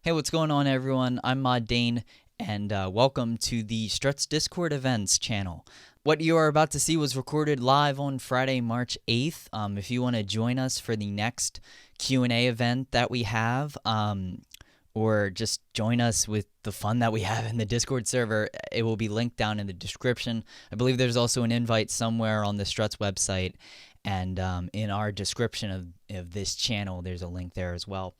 Hey, what's going on, everyone? I'm Mod Dane, and welcome to the Struts Discord Events channel. What you are about to see was recorded live on Friday, March 8th. If you want to join us for the next Q&A event that we have, or just join us with the fun that we have in the Discord server, it will be linked down in the description. I believe there's also an invite somewhere on the Struts website, and in our description of this channel, there's a link there as well.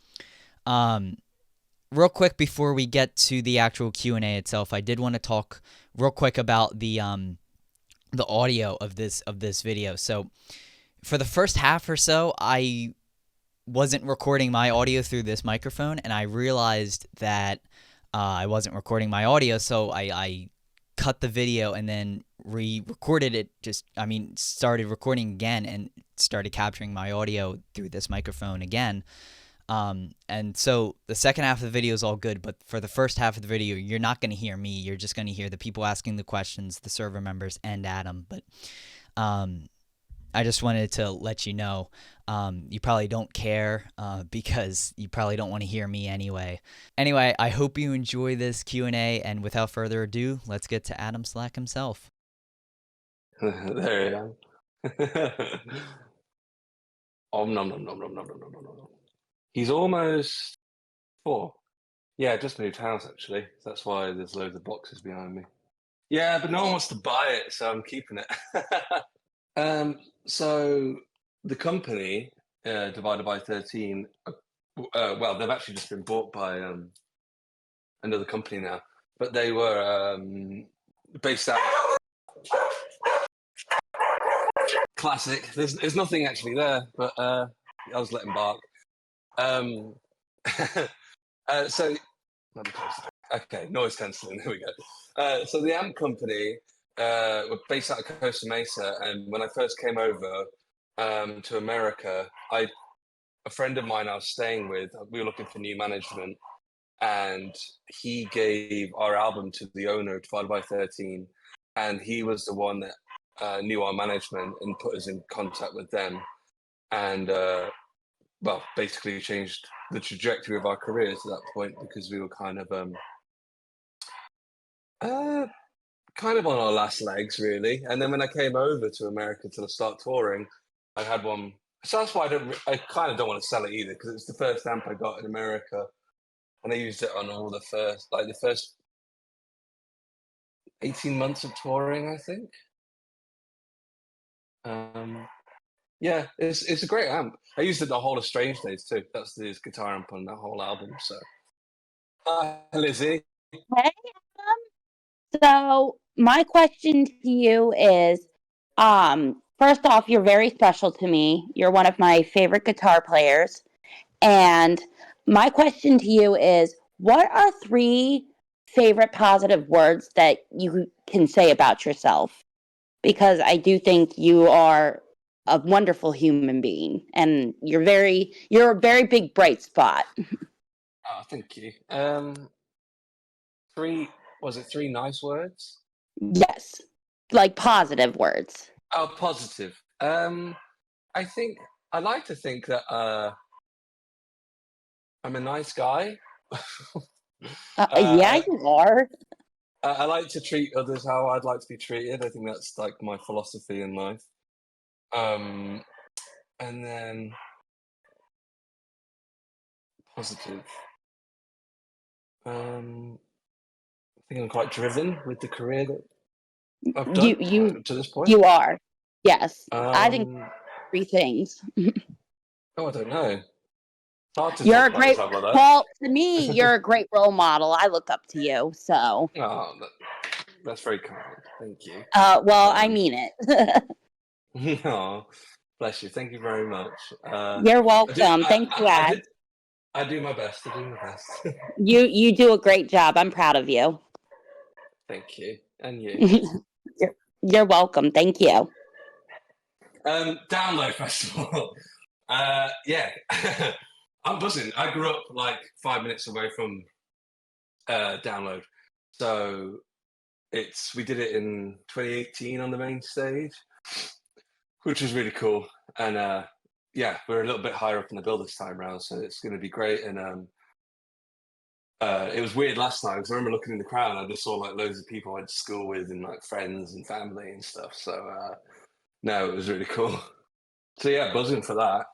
Real quick before we get to the actual Q&A itself, I did want to talk real quick about the audio of this video. So for the first half or so, I wasn't recording my audio through this microphone, and I realized that I wasn't recording my audio, so I cut the video and then re-recorded it. Started recording again and started capturing my audio through this microphone again. And so the second half of the video is all good, but for the first half of the video, you're not going to hear me. You're just going to hear the people asking the questions, the server members, and Adam. But I just wanted to let you know, you probably don't care because you probably don't want to hear me anyway. Anyway, I hope you enjoy this Q&A, and without further ado, let's get to Adam Slack himself. There I am. Om nom nom nom nom nom nom nom nom nom. He's almost 4. Yeah, just moved house actually. That's why there's loads of boxes behind me. Yeah, but no one wants to buy it, so I'm keeping it. So the company, Divided by 13, well, they've actually just been bought by another company now, but they were based out. Classic. There's nothing actually there, but I was letting bark. So okay, noise cancelling. There we go. So the amp company were based out of Costa Mesa, and when I first came over to America, a friend of mine I was staying with, we were looking for new management, and he gave our album to the owner of Divided by 13, and he was the one that knew our management and put us in contact with them, and well, basically changed the trajectory of our careers at that point, because we were kind of on our last legs, really. And then when I came over to America to start touring, I had one. So that's why I kind of don't want to sell it either, because it's the first amp I got in America, and I used it on all the first 18 months of touring, I think. Yeah, it's a great amp. I used it the whole of Strange Days too. That's his guitar amp on that whole album. So, hi, Lizzie. Hey, so my question to you is, first off, you're very special to me. You're one of my favorite guitar players. And my question to you is, what are 3 favorite positive words that you can say about yourself? Because I do think you are a wonderful human being, and you're a very big bright spot. Oh, thank you. 3 nice words? Yes, like positive words. Oh, positive. I think I like to think that I'm a nice guy. Yeah, you are. I like to treat others how I'd like to be treated. I think that's like my philosophy in life. And then positive. I think I'm quite driven with the career that I've done to this point. You are. Yes, I think 3 things. Oh, I don't know. You're a great. Well, to me, you're a great role model. I look up to you. So. Oh, that's very kind. Thank you. Well, I mean it. Oh, bless you. Thank you very much. You're welcome. Thank you, Ad. I do my best. You do a great job. I'm proud of you. Thank you. And you. You're welcome. Thank you. Download Festival. Yeah. I'm buzzing. I grew up like 5 minutes away from Download. So we did it in 2018 on the main stage, which was really cool. And yeah, we're a little bit higher up in the bill this time around, so it's going to be great. And It was weird last night because I remember looking in the crowd and I just saw like loads of people I went to school with and like friends and family and stuff. So no, it was really cool. So yeah, buzzing for that.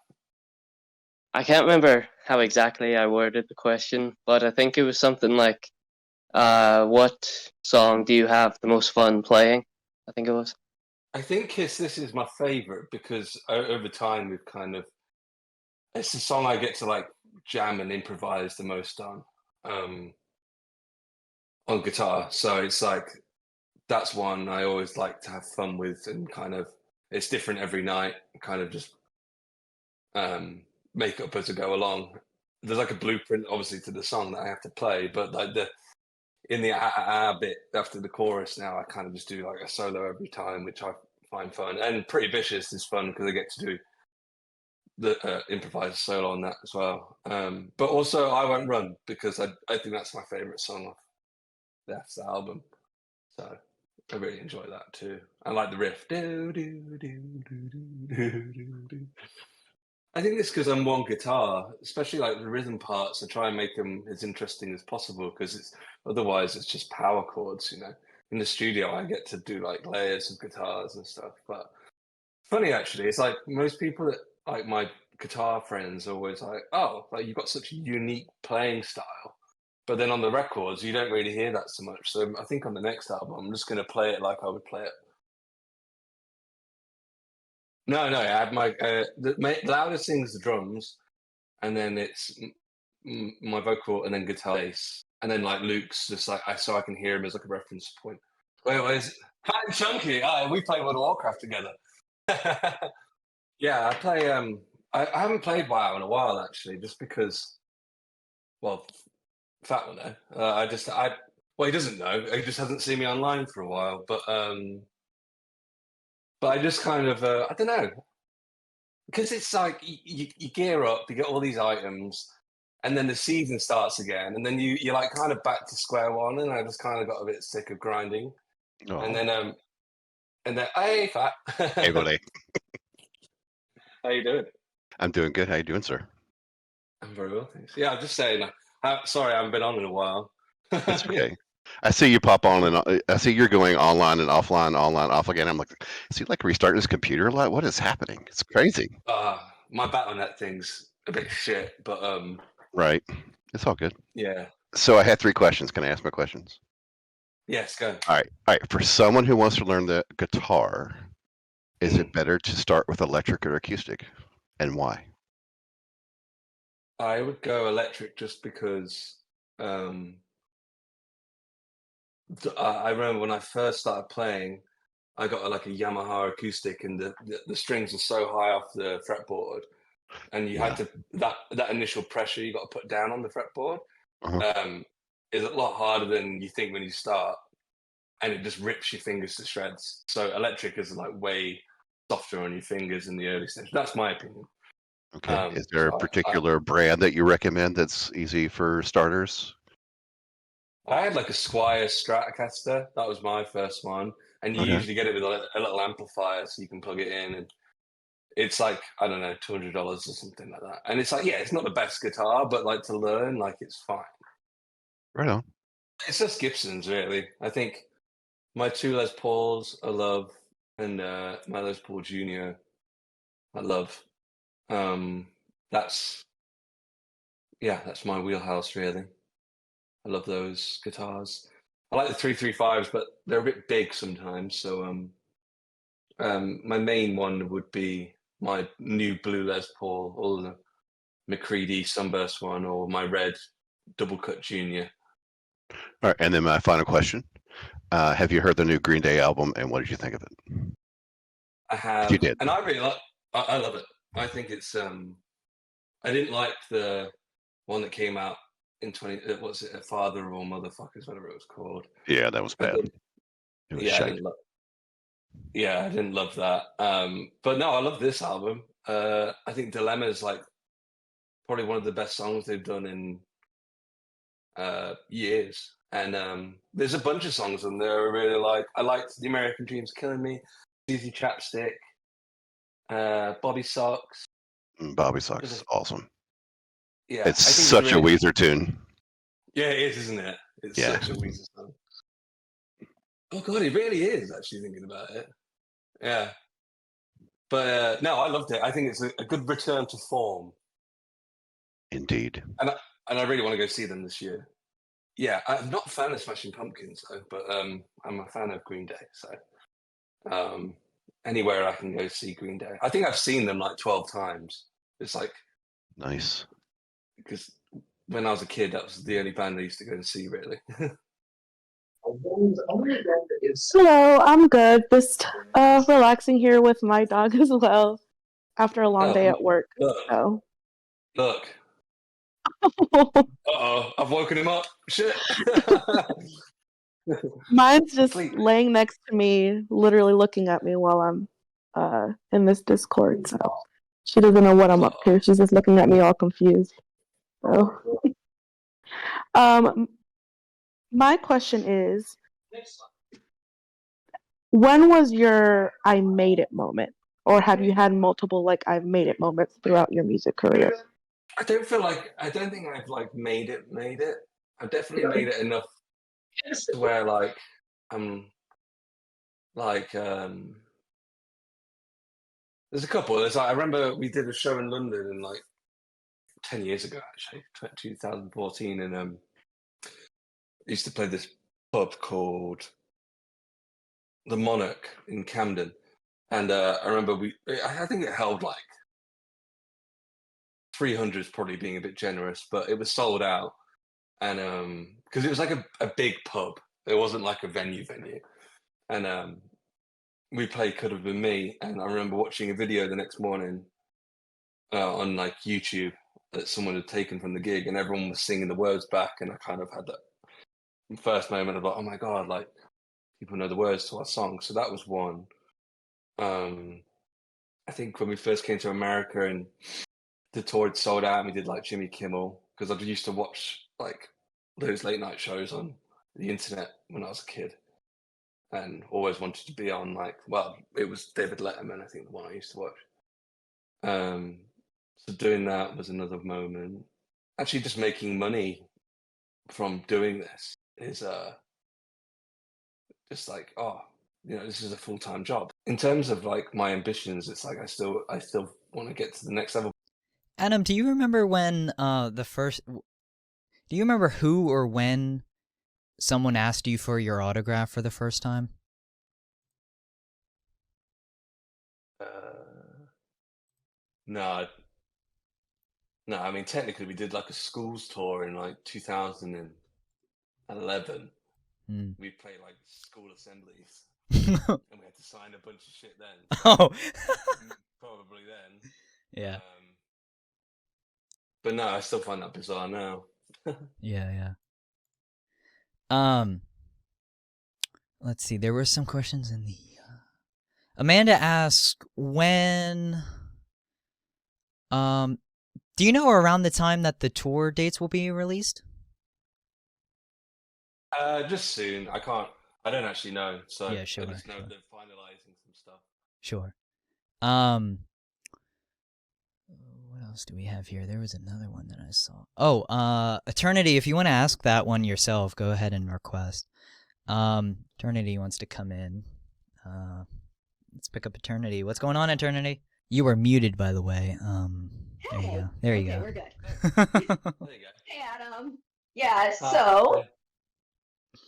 I can't remember how exactly I worded the question, but I think it was something like, what song do you have the most fun playing? I think it was. I think Kiss This is my favorite because over time we've kind of, it's the song I get to like jam and improvise the most on guitar. So it's like, that's one I always like to have fun with, and kind of, it's different every night, kind of just make up as I go along. There's like a blueprint obviously to the song that I have to play, but like in the bit after the chorus now, I kind of just do like a solo every time, which I find fun. And Pretty Vicious is fun because I get to do the improvised solo on that as well. But also I Won't Run because I think that's my favorite song off the album. So I really enjoy that too. I like the riff. Do, do, do, do, do, do, do. I think it's because I'm one guitar, especially like the rhythm parts. I try and make them as interesting as possible because it's otherwise it's just power chords, you know. In the studio, I get to do like layers of guitars and stuff. But funny actually, it's like most people that like my guitar friends are always like, "Oh, like you've got such a unique playing style." But then on the records, you don't really hear that so much. So I think on the next album, I'm just going to play it like I would play it. No, I have my the loudest thing is the drums, and then it's my vocal, and then guitar, bass, and then like Luke's just like so I can hear him as like a reference point. Wait, what is it? Hi, Chunky. We play World of Warcraft together. Yeah, I play. I haven't played WoW in a while actually, just because. Well, Fat will know. Well, he doesn't know. He just hasn't seen me online for a while, but I just kind of I don't know, because it's like you gear up, you get all these items, and then the season starts again, and then you're like kind of back to square one, and I just kind of got a bit sick of grinding, and then hey, Fat. Hey, buddy. How you doing? I'm doing good. How you doing, sir? I'm very well, thanks. Yeah, I'm just saying. Sorry, I haven't been on in a while. That's okay. I see you pop on, and I see you're going online and offline, online, off again. I'm like, is he like restarting his computer a lot? What is happening? It's crazy. My Battle.net thing's a bit shit, but Right. It's all good. yeah. So I had 3 questions. Can I ask my questions? Yes, go. All right. For someone who wants to learn the guitar, is it better to start with electric or acoustic, and why? I would go electric just because I remember when I first started playing, I got like a Yamaha acoustic, and the strings are so high off the fretboard, and you had to that initial pressure you got to put down on the fretboard is a lot harder than you think when you start, and it just rips your fingers to shreds. So electric is like way softer on your fingers in the early stage. That's my opinion. Okay. Is there a particular brand that you recommend that's easy for starters? I had like a Squier Stratocaster. That was my first one, and you usually get it with a little amplifier, so you can plug it in, and it's like, I don't know, $200 or something like that. And it's like, yeah, it's not the best guitar, but like to learn, like it's fine. Right on. It's just Gibson's, really. I think my 2 Les Pauls I love, and my Les Paul Junior I love. That's my wheelhouse, really. I love those guitars. I like the 335s, but they're a bit big sometimes. So my main one would be my new blue Les Paul, or the McCready Sunburst one, or my red Double Cut Junior. All right, and then my final question: have you heard the new Green Day album, and what did you think of it? I have, you did, and I really like. I love it. I think it's. I didn't like the one that came out in what's it, Father of All Motherfuckers, whatever it was called. Yeah, that was bad. It was shite. I didn't love that. But no, I love this album. I think Dilemma is like probably one of the best songs they've done in years. And there's a bunch of songs on there I really like. I liked The American Dream's Killing Me, Easy Chapstick, Bobby Socks. Bobby Socks is awesome. Yeah, it's such a Weezer tune. Yeah, it is, isn't it? It's Yeah. such a Weezer song. Oh god, it really is. Actually, thinking about it, yeah. But no, I loved it. I think it's a good return to form, Indeed. and I really want to go see them this year. Yeah, I'm not a fan of Smashing Pumpkins though, but I'm a fan of Green Day. So anywhere I can go see Green Day. I think I've seen them like 12 times. It's like Nice. because when I was a kid, that was the only band I used to go and see. Really. Hello, I'm good. Just relaxing here with my dog as well after a long day Oh, at work. look, So look. Uh-oh, I've woken him up. Shit. mine's just Sleep. laying next to me, literally looking at me while I'm in this Discord. So she doesn't know what I'm up to. She's just looking at me all confused. So my question is, when was your I made it moment? Or have you had multiple like I've made it moments throughout your music career? I don't think I've like made it. I've definitely made it enough to where like I'm like there's a couple. There's like, I remember we did a show in London in like 10 years ago actually, 2014, and I used to play this pub called the Monarch in Camden, and I remember I think it held like 300 probably being a bit generous, but it was sold out, and because it was like a big pub, it wasn't like a venue, and we played Could Have Been Me, and I remember watching a video the next morning on like YouTube that someone had taken from the gig, and everyone was singing the words back, and I kind of had that first moment of like, oh my god, like people know the words to our song. So that was one. I think when we first came to America and the tour had sold out, and we did like Jimmy Kimmel, because I used to watch like those late night shows on the internet when I was a kid, and always wanted to be on like, well, it was David Letterman, I think, the one I used to watch. So doing that was another moment. Actually, just making money from doing this is just like, oh, this is a full-time job. In terms of like my ambitions, it's like I still want to get to the next level. Adam, do you remember when do you remember who or when someone asked you for your autograph for the first time? No, I mean technically we did like a schools tour in like 2011. We played like school assemblies, and we had to sign a bunch of shit then. Oh, Probably then. yeah, But no, I still find that bizarre now. yeah. Let's see. There were some questions in the. Amanda asked when. Do you know around the time that the tour dates will be released? Just soon. I don't actually know. So Yeah, sure, I just know sure. they're finalizing some stuff. Sure. What else do we have here? There was another one that I saw. Oh, Eternity, if you want to ask that one yourself, go ahead and request. Eternity wants to come in. Let's pick up Eternity. What's going on, Eternity? You are muted, by the way. There you go. There you go. We're good. There you go. Hey, Adam. Yeah, so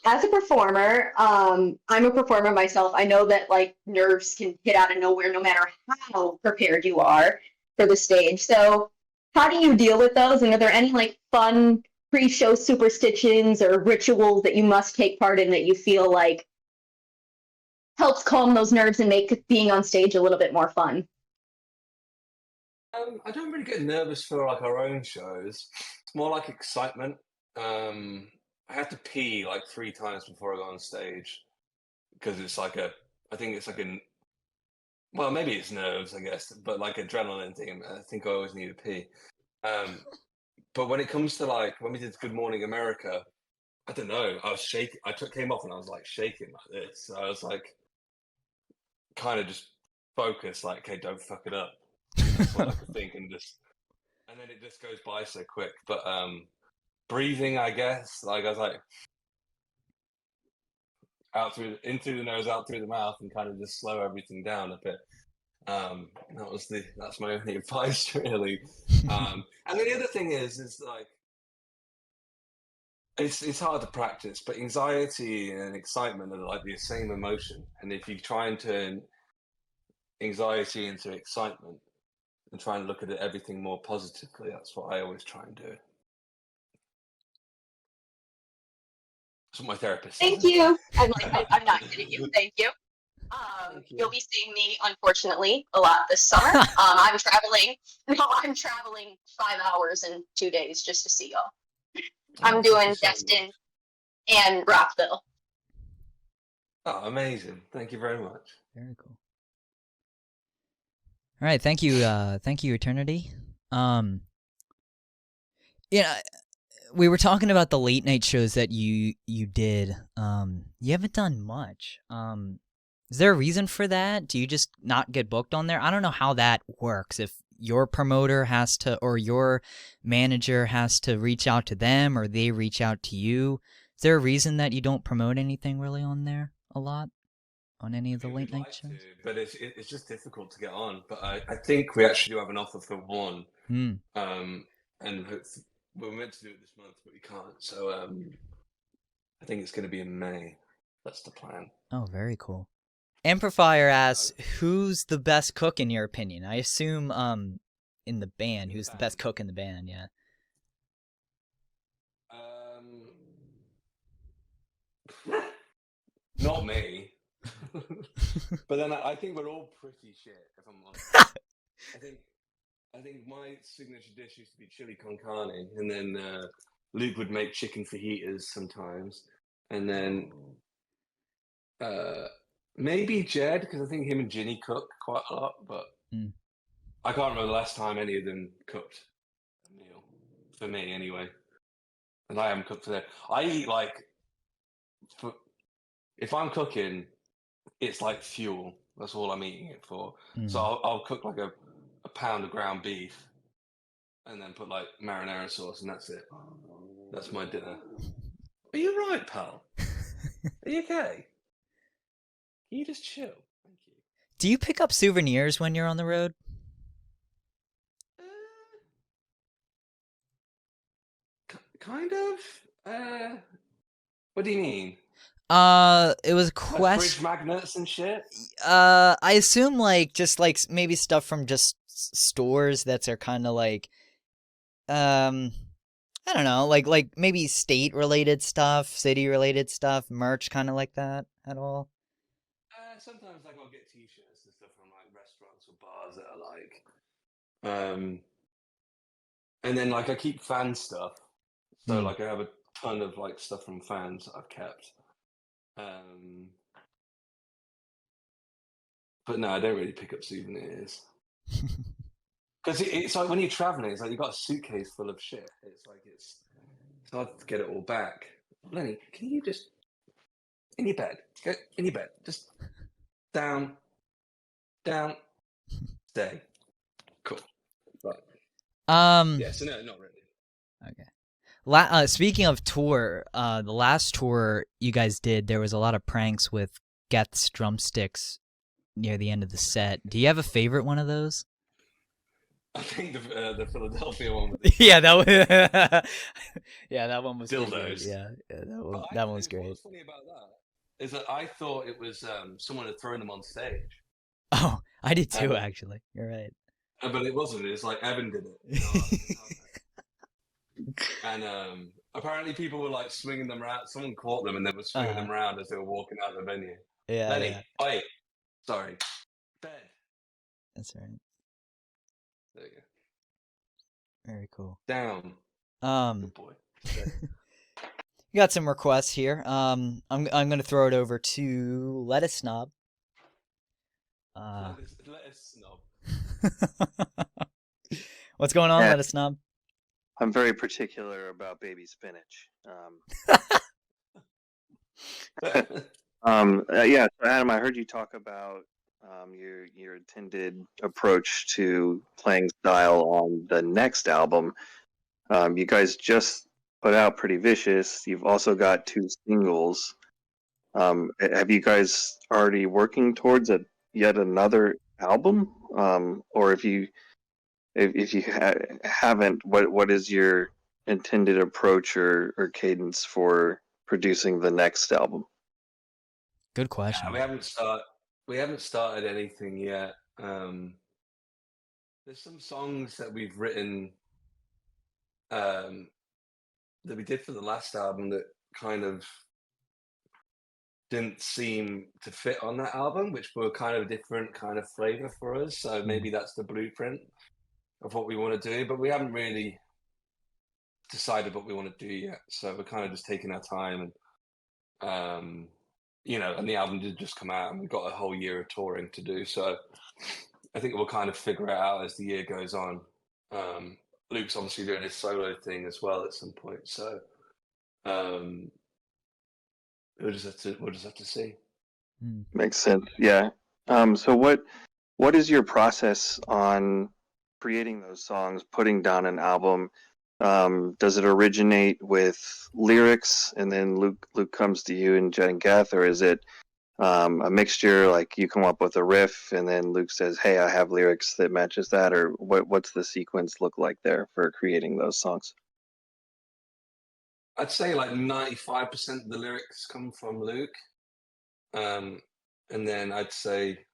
as a performer, I'm a performer myself. I know that like nerves can hit out of nowhere no matter how prepared you are for the stage. So how do you deal with those? And are there any like fun pre-show superstitions or rituals that you must take part in that you feel like helps calm those nerves and make being on stage a little bit more fun? I don't really get nervous for like our own shows. It's more like excitement. I have to pee like 3 times before I go on stage because it's like well, maybe it's nerves, I guess, but like adrenaline thing. I think I always need to pee. But when it comes to like when we did Good Morning America, I don't know. I was shaking. Came off and I was like shaking like this. So I was like, kind of just focused, like, okay, don't fuck it up. That's what I could think, and then it just goes by so quick. But breathing, I guess. Like I was like in through the nose, out through the mouth, and kind of just slow everything down a bit. That's my only advice, really. And then the other thing is like it's hard to practice, but anxiety and excitement are like the same emotion. And if you try and turn anxiety into excitement and try and look at everything more positively, that's what I always try and do. That's what my therapist Thank says. you. I'm like, I'm not kidding you. Thank you. Thank you. You'll be seeing me, unfortunately, a lot this summer. I'm traveling. No, I'm traveling 5 hours in 2 days just to see y'all. I'm Thank you doing so Destin much. and Rockville. Oh, amazing. Thank you very much. Very cool. All right, thank you, Eternity. Yeah, we were talking about the late night shows that you did. You haven't done much. Is there a reason for that? Do you just not get booked on there? I don't know how that works. If your promoter has to, or your manager has to reach out to them, or they reach out to you. Is there a reason that you don't promote anything really on there a lot? On any of the late We'd night like shows? to, but it's just difficult to get on. But I think we actually do have an offer for one. Hmm. And we're meant to do it this month, but we can't. So I think it's going to be in May. That's the plan. Oh, very cool. Amplifier asks, who's the best cook in your opinion? I assume in the band, who's the best cook in the band, yeah. Not me. But then I think we're all pretty shit, if I'm honest. I think my signature dish used to be chili con carne, and then Luke would make chicken fajitas sometimes, and then maybe Jed, because I think him and Ginny cook quite a lot, but I can't remember the last time any of them cooked a meal, for me anyway. And I haven't cooked for them. I eat like, if I'm cooking, it's like fuel. That's all I'm eating it for. So I'll cook like a pound of ground beef and then put like marinara sauce, and that's it. That's my dinner. Are you right, pal? Are you okay? Can you just chill? Thank you. Do you pick up souvenirs when you're on the road? Kind of. What do you mean? It was a Like question. fridge magnets and shit. I assume like just like maybe stuff from just stores that are kind of like, I don't know, like maybe state related stuff, city related stuff, merch, kind of like that at all. Sometimes like I'll get T-shirts and stuff from like restaurants or bars that are like, and then like I keep fan stuff. So like I have a ton of like stuff from fans that I've kept. But no, I don't really pick up souvenirs. Because it's like when you're traveling, it's like you've got a suitcase full of shit. It's like it's hard to get it all back. Lenny, can you just in your bed? Go in your bed. Just down, stay. Cool. Right. Yeah. So no, not really. Okay. Speaking of tour, the last tour you guys did, there was a lot of pranks with Geth's drumsticks near the end of the set. Do you have a favorite one of those? I think the Philadelphia one. Was Yeah, that one. Yeah, that one was pretty dildos. good. Yeah, that one was great. What's funny about that is that I thought it was someone had thrown them on stage. Oh, I did too, actually. You're right. But it wasn't. It's like Evan did it. And apparently people were like swinging them around. Someone caught them and they were swinging them around as they were walking out of the venue. Yeah. Lenny, Yeah. wait. Sorry. Bed. That's right. There you go. Very cool. Down. Good boy. We got some requests here. I'm gonna throw it over to Lettuce Snob. Lettuce Snob. What's going on, Yeah. Lettuce Snob? I'm very particular about baby spinach. Yeah, so Adam, I heard you talk about your intended approach to playing style on the next album. You guys just put out Pretty Vicious. You've also got 2 singles. Have you guys already working towards yet another album? Or if you haven't, what is your intended approach or cadence for producing the next album? Good question. We haven't started anything yet. There's some songs that we've written that we did for the last album that kind of didn't seem to fit on that album, which were kind of a different kind of flavor for us. So maybe that's the blueprint of what we want to do, but we haven't really decided what we want to do yet. So we're kind of just taking our time, and and the album did just come out, and we've got a whole year of touring to do. So I think we'll kind of figure it out as the year goes on. Luke's obviously doing his solo thing as well at some point, so we'll just have to see. Makes sense. Yeah. So what is your process on creating those songs, putting down an album? Does it originate with lyrics and then Luke comes to you and Jen and Geth, or is it a mixture, like you come up with a riff and then Luke says, hey, I have lyrics that matches that, or what's the sequence look like there for creating those songs? I'd say like 95% of the lyrics come from Luke, and then I'd say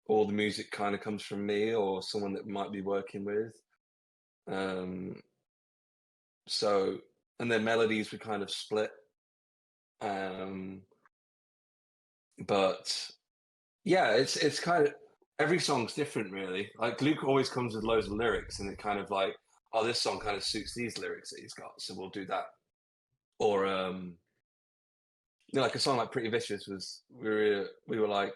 all the music kind of comes from me or someone that might be working with. So, and then melodies we kind of split. But yeah, it's kind of, every song's different really. Like Luke always comes with loads of lyrics, and it kind of like, oh, this song kind of suits these lyrics that he's got, so we'll do that. Or like a song like Pretty Vicious was, we were like,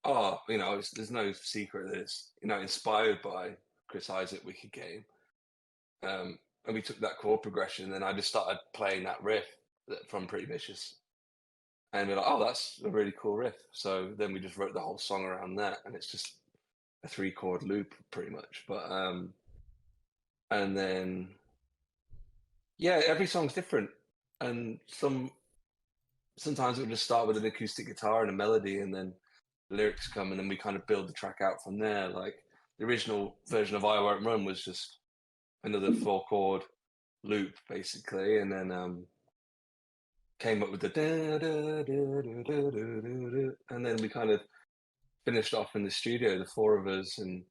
oh, there's no secret that it's inspired by Chris Isaak Wicked Game. And we took that chord progression, and then I just started playing that riff from Pretty Vicious. And we're like, oh, that's a really cool riff. So then we just wrote the whole song around that, and it's just a 3-chord loop pretty much. But and then yeah, every song's different, and sometimes it'll just start with an acoustic guitar and a melody, and then the lyrics come, and then we kind of build the track out from there. Like the original version of I Won't Run was just another 4-chord loop basically, and then came up with the da, da, da, da, da, da, da, and then we kind of finished off in the studio, the 4 of us. And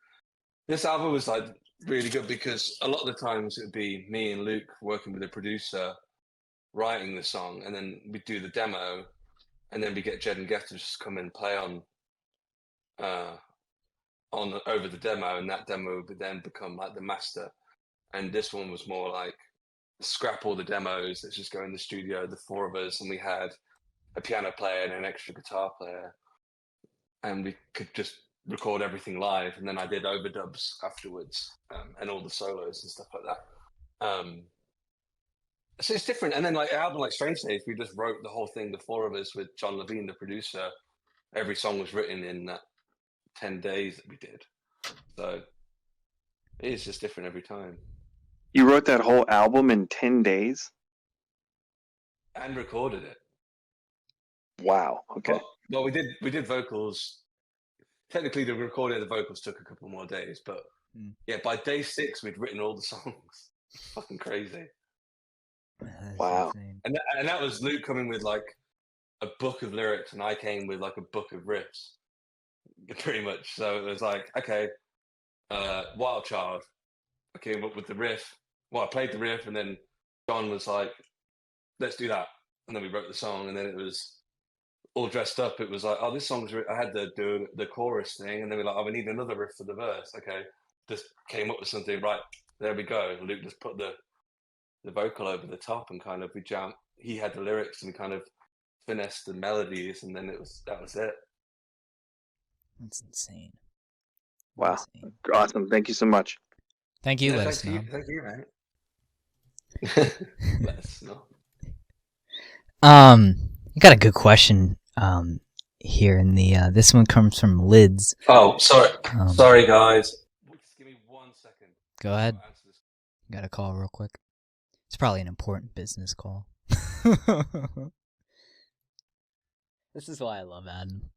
this album was like really good because a lot of the times it would be me and Luke working with a producer writing the song, and then we do the demo, and then we get Jed and Geth to just come and play on over the demo, and that demo would then become like the master. And this one was more like, scrap all the demos, let's just go in the studio, the 4 of us, and we had a piano player and an extra guitar player, and we could just record everything live. And then I did overdubs afterwards, and all the solos and stuff like that. So it's different. And then like an album like Strange Days, we just wrote the whole thing, the 4 of us, with John Levine, the producer. Every song was written in that 10 days that we did. So it is just different every time. You wrote that whole album in 10 days? And recorded it. Wow. Okay. Well, we did vocals. Technically, the recording of the vocals took a couple more days, but yeah, by day 6, we'd written all the songs. Fucking crazy. Wow. And that was Luke coming with like a book of lyrics, and I came with like a book of riffs, pretty much. So it was like, okay, Wild Child. I came up with the riff. Well, I played the riff, and then John was like, let's do that. And then we wrote the song, and then it was all dressed up. It was like, oh, this song's, I had the chorus thing, and then we're like, oh, we need another riff for the verse. Okay, just came up with something, right, there we go. Luke just put the vocal over the top, and kind of we jammed. He had the lyrics, and we kind of finessed the melodies, and then that was it. That's insane. Wow. Awesome. Thank you so much. Thank you, Yeah, let us know. Thank you, mate. Let us know. I got a good question here in the this one comes from Lids. Oh, sorry guys. Just give me 1 second. Go ahead. Got a call real quick. It's probably an important business call. This is why I love Adam.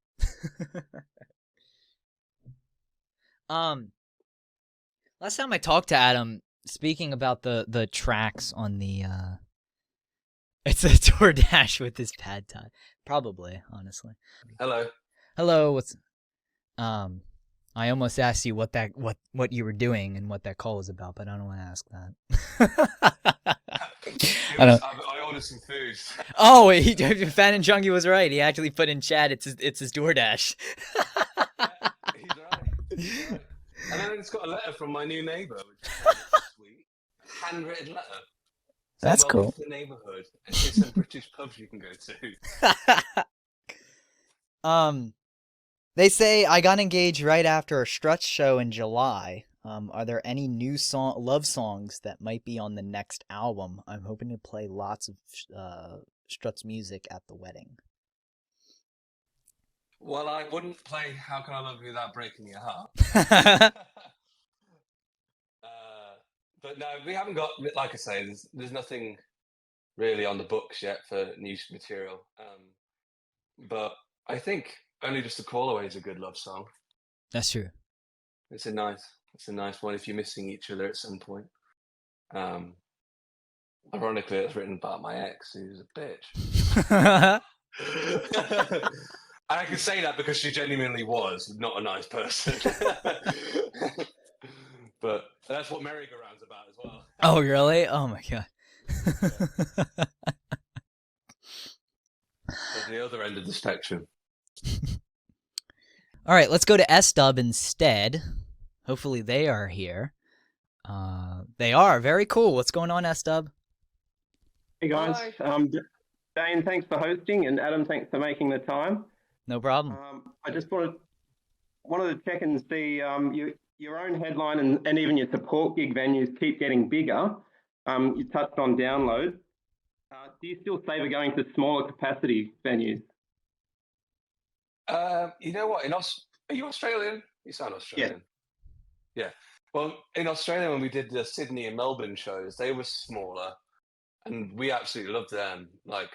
Last time I talked to Adam, speaking about the tracks on the it's a DoorDash with his pad thai. Probably, honestly. Hello. What's I almost asked you what you were doing and what that call was about, but I don't want to ask that. I ordered some food. Oh, Fan and Chunky was right. He actually put in chat. It's his DoorDash. He's right. And then it's got a letter from my new neighbour, which is kind of sweet. A handwritten letter. So That's welcome cool. to the neighbourhood. And here's some British pubs you can go to. They say I got engaged right after a Struts show in July. Are there any new love songs that might be on the next album? I'm hoping to play lots of Struts music at the wedding. Well, I wouldn't play How Can I Love You Without Breaking Your Heart. But no, we haven't got, like I say, there's nothing really on the books yet for new material. But I think Only Just a Call Away is a good love song. That's true. It's a nice one if you're missing each other at some point. Ironically, it's written about my ex, who's a bitch. And I can say that because she genuinely was not a nice person. But that's what Merry-Go-Round's about as well. Oh, really? Oh my god. At the other end of the spectrum. All right, let's go to S-Dub instead. Hopefully they are here. They are. Very cool. What's going on, S-Dub? Hey guys. Hi. Dane, thanks for hosting, and Adam, thanks for making the time. No problem. I just wanted to check and see your own headline and even your support gig venues keep getting bigger. You touched on Download. Do you still favour going to smaller capacity venues? You know what? Are you Australian? You sound Australian. Yeah. Well, in Australia, when we did the Sydney and Melbourne shows, they were smaller, and we absolutely loved them. Like,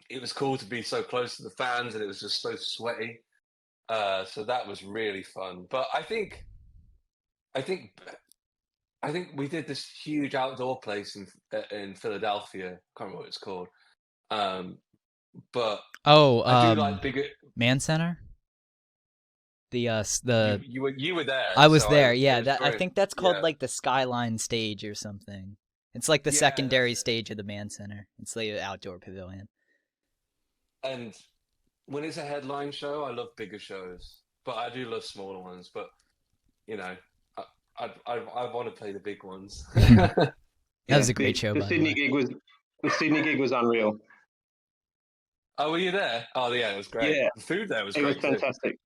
it was cool to be so close to the fans, and it was just so sweaty. So that was really fun. But I think we did this huge outdoor place in Philadelphia. I can't remember what it's called. But I do like bigger. Man Center? The you were there. I was so there. I think that's called like the Skyline Stage or something. It's like the secondary stage of the Man Center. It's like an outdoor pavilion. And when it's a headline show, I love bigger shows, but I do love smaller ones. But you know, I want to play the big ones. That was a great show. The Sydney gig was unreal. Oh, were you there? Oh, yeah, it was great. Yeah. The food there was great. It was fantastic.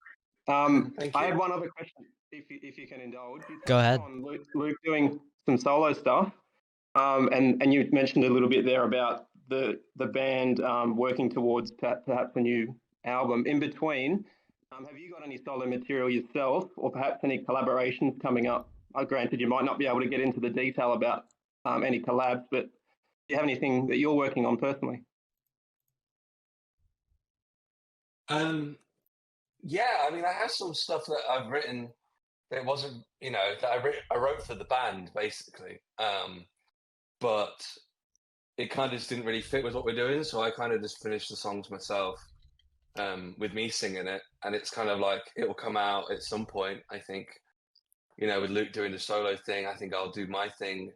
Thank I you. had one other question, if you can indulge. Go ahead. On Luke doing some solo stuff, and you mentioned a little bit there about the band working towards perhaps a new album. In between, have you got any solo material yourself, or perhaps any collaborations coming up? Granted, you might not be able to get into the detail about any collabs, but do you have anything that you're working on personally? Yeah, I mean, I have some stuff that I've written that wasn't, that I wrote for the band basically, but it kind of just didn't really fit with what we're doing, so I kind of just finished the songs myself, with me singing it, and it's kind of like it will come out at some point. I think, with Luke doing the solo thing, I think I'll do my thing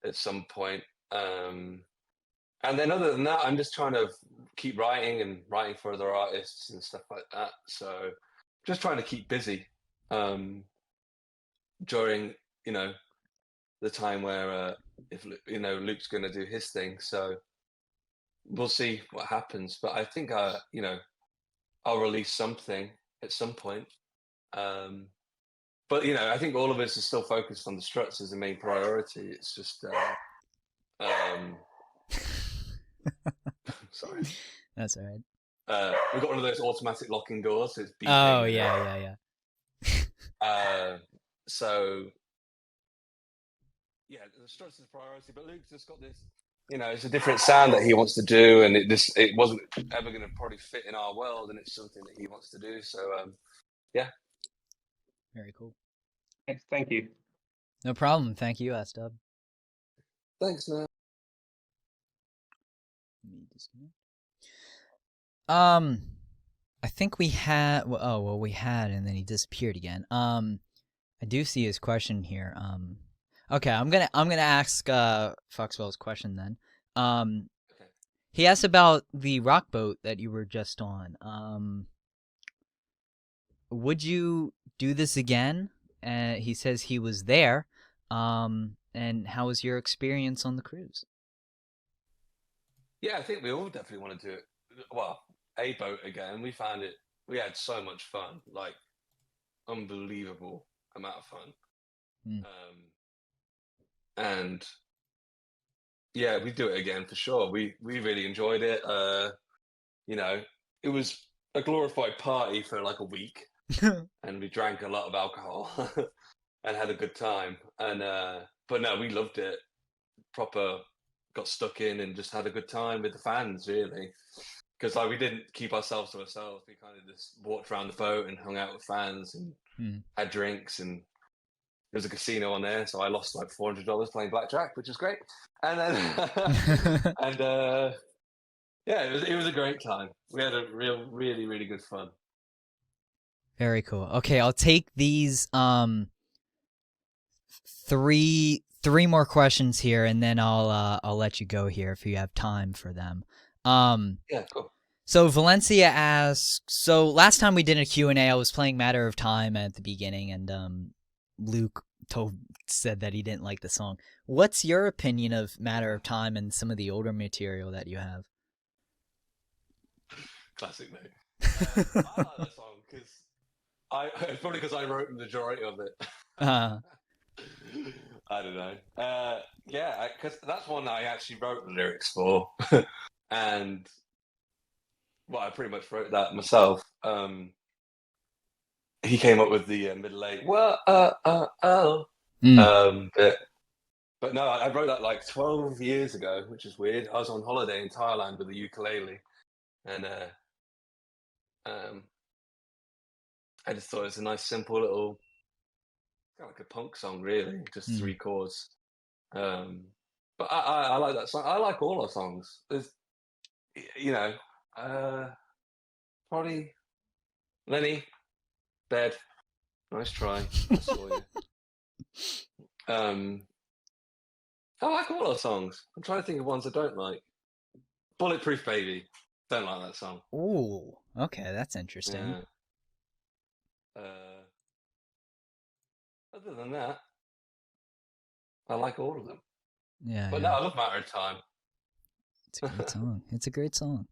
at some point. And then other than that, I'm just trying to keep writing for other artists and stuff like that. So just trying to keep busy during, the time where if Luke's going to do his thing. So we'll see what happens. But I think I'll release something at some point. But I think all of us are still focused on the Struts as the main priority. It's just sorry. That's all right. We've got one of those automatic locking doors. So it's beeping. Oh yeah. So yeah, the structure's a priority, but Luke's just got this. It's a different sound that he wants to do, and it wasn't ever going to probably fit in our world, and it's something that he wants to do. So yeah. Very cool. Thank you. No problem. Thank you, S-Dub. Thanks, man. Let me disconnect. I think we had. Well, we had, and then he disappeared again. I do see his question here. Okay, I'm gonna ask Foxwell's question then. Okay. He asked about the rock boat that you were just on. Would you do this again? He says he was there. And how was your experience on the cruise? Yeah, I think we all definitely want to do it. Well, a boat again. We had so much fun, like unbelievable amount of fun. Mm. And yeah, we do it again for sure. We really enjoyed it. It was a glorified party for like a week, and we drank a lot of alcohol and had a good time. And but no, we loved it. Proper got stuck in and just had a good time with the fans, really. Because like we didn't keep ourselves to ourselves. We kind of just walked around the boat and hung out with fans and had drinks, and there was a casino on there, so I lost like $400 playing blackjack, which was great. And then yeah, it was a great time. We had a really, really good fun. Very cool. Okay, I'll take these three more questions here, and then I'll let you go here if you have time for them. Yeah, cool. So Valencia asks, so last time we did a Q&A, I was playing Matter of Time at the beginning, and Luke said that he didn't like the song. What's your opinion of Matter of Time and some of the older material that you have? Classic, mate. I like that song because it's probably because I wrote the majority of it. Uh, I don't know. Yeah, because that's one I actually wrote the lyrics for, and well, I pretty much wrote that myself. He came up with the middle eight. Well, but no, I wrote that like 12 years ago, which is weird. I was on holiday in Thailand with a ukulele, and I just thought it was a nice, simple little, kind of like a punk song, really, just 3 chords. But I like that song. I like all our songs. There's, probably Lenny, Bed, nice try. I saw you. I like all our songs. I'm trying to think of ones I don't like. Bulletproof Baby, don't like that song. ooh, okay, that's interesting. Yeah. Other than that, I like all of them. Yeah, But yeah. no, I love Matter of Time. It's a great song. It's a great song.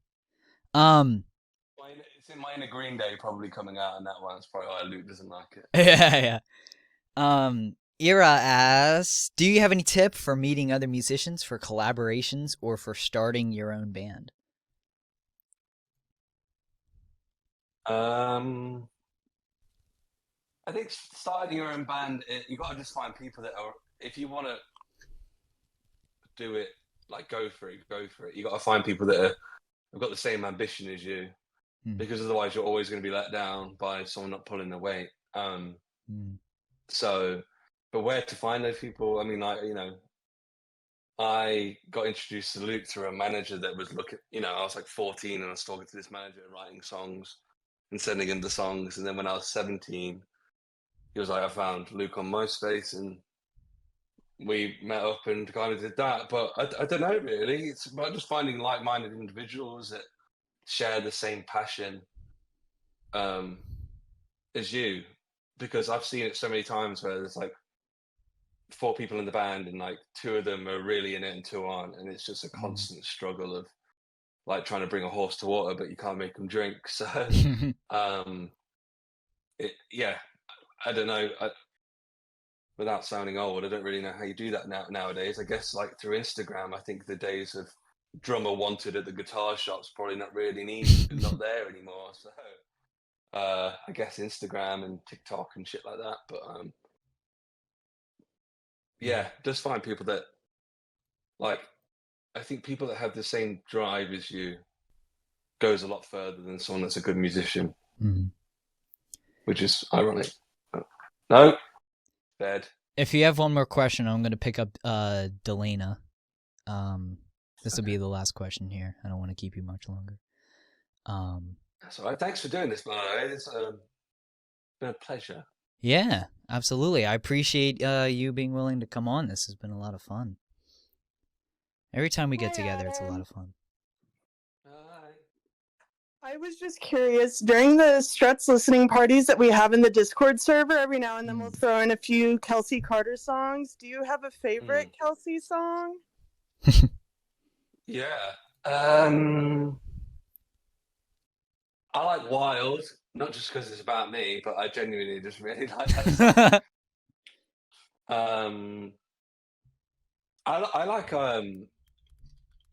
It's in my Inner Green Day probably coming out, and that one's probably why Luke doesn't like it. Yeah. Ira asks, do you have any tip for meeting other musicians for collaborations or for starting your own band? I think starting your own band, you got to just find people that are. If you want to do it, like go for it. You got to find people that have got the same ambition as you, because otherwise you're always going to be let down by someone not pulling their weight. So, but where to find those people? I mean, I got introduced to Luke through a manager that was looking. I was like 14 and I was talking to this manager and writing songs and sending him the songs. And then when I was 17, he was like, I found Luke on MySpace, and we met up and kind of did that. But I don't know, really. It's about just finding like-minded individuals that share the same passion as you. Because I've seen it so many times where there's like 4 people in the band and like 2 of them are really in it and 2 aren't. And it's just a constant struggle of like trying to bring a horse to water, but you can't make them drink. So, I don't know. Without sounding old, I don't really know how you do that nowadays. I guess like through Instagram, I think the days of drummer wanted at the guitar shop's probably not really needed, not there anymore. So I guess Instagram and TikTok and shit like that. But yeah, just find people that like. I think people that have the same drive as you goes a lot further than someone that's a good musician, Mhm. which is ironic. No, bad. If you have one more question, I'm gonna pick up Delana. This will be the last question here. I don't want to keep you much longer. That's all right. Thanks for doing this, by the way. It's been a pleasure. Yeah, absolutely. I appreciate you being willing to come on. This has been a lot of fun. Every time we get together, it's a lot of fun. I was just curious, during the Struts listening parties that we have in the Discord server, every now and then we'll throw in a few Kelsey Carter songs. Do you have a favorite Kelsey song? Yeah. I like Wild, not just because it's about me, but I genuinely just really like that song. I like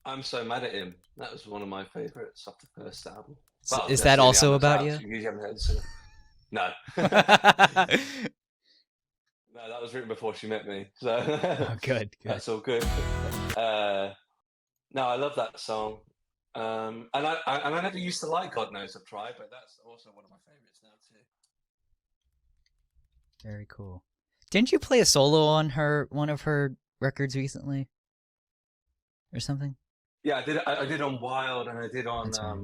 I'm So Mad at Him. That was one of my favorites off the first album. Well, Is that's that the also album about out, you? so you haven't heard it. No. No, that was written before she met me. So Oh, good. that's all good. No, I love that song. And I never used to like God Knows I've Tried, but that's also one of my favorites now too. Very cool. Didn't you play a solo on one of her records recently, or something? Yeah, I did on Wild, and I did on That's right.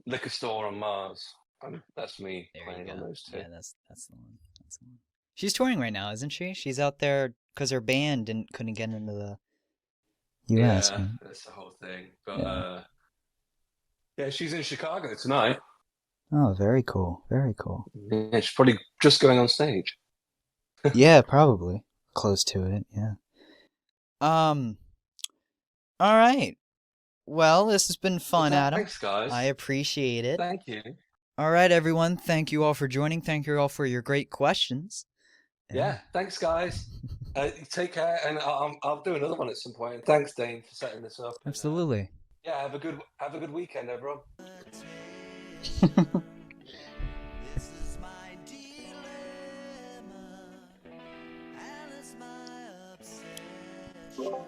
Liquor Store on Mars. That's me There playing you on go. those two. Yeah, that's the one. That's the one. She's touring right now, isn't she? She's out there because her band couldn't get into the U.S. Yeah, right? that's the whole thing. But Yeah. yeah, she's in Chicago tonight. Oh, very cool. Very cool. Yeah, she's probably just going on stage. Yeah, probably close to it. Yeah. All right. Well, this has been fun, Well, Adam. thanks, guys. I appreciate it. Thank you. All right, everyone. Thank you all for joining. Thank you all for your great questions. Yeah, thanks, guys. Take care, and I'll do another one at some point. Thanks, Dane, for setting this up. Absolutely. Yeah, have a good weekend, everyone. This is my dilemma, and it's my obsession.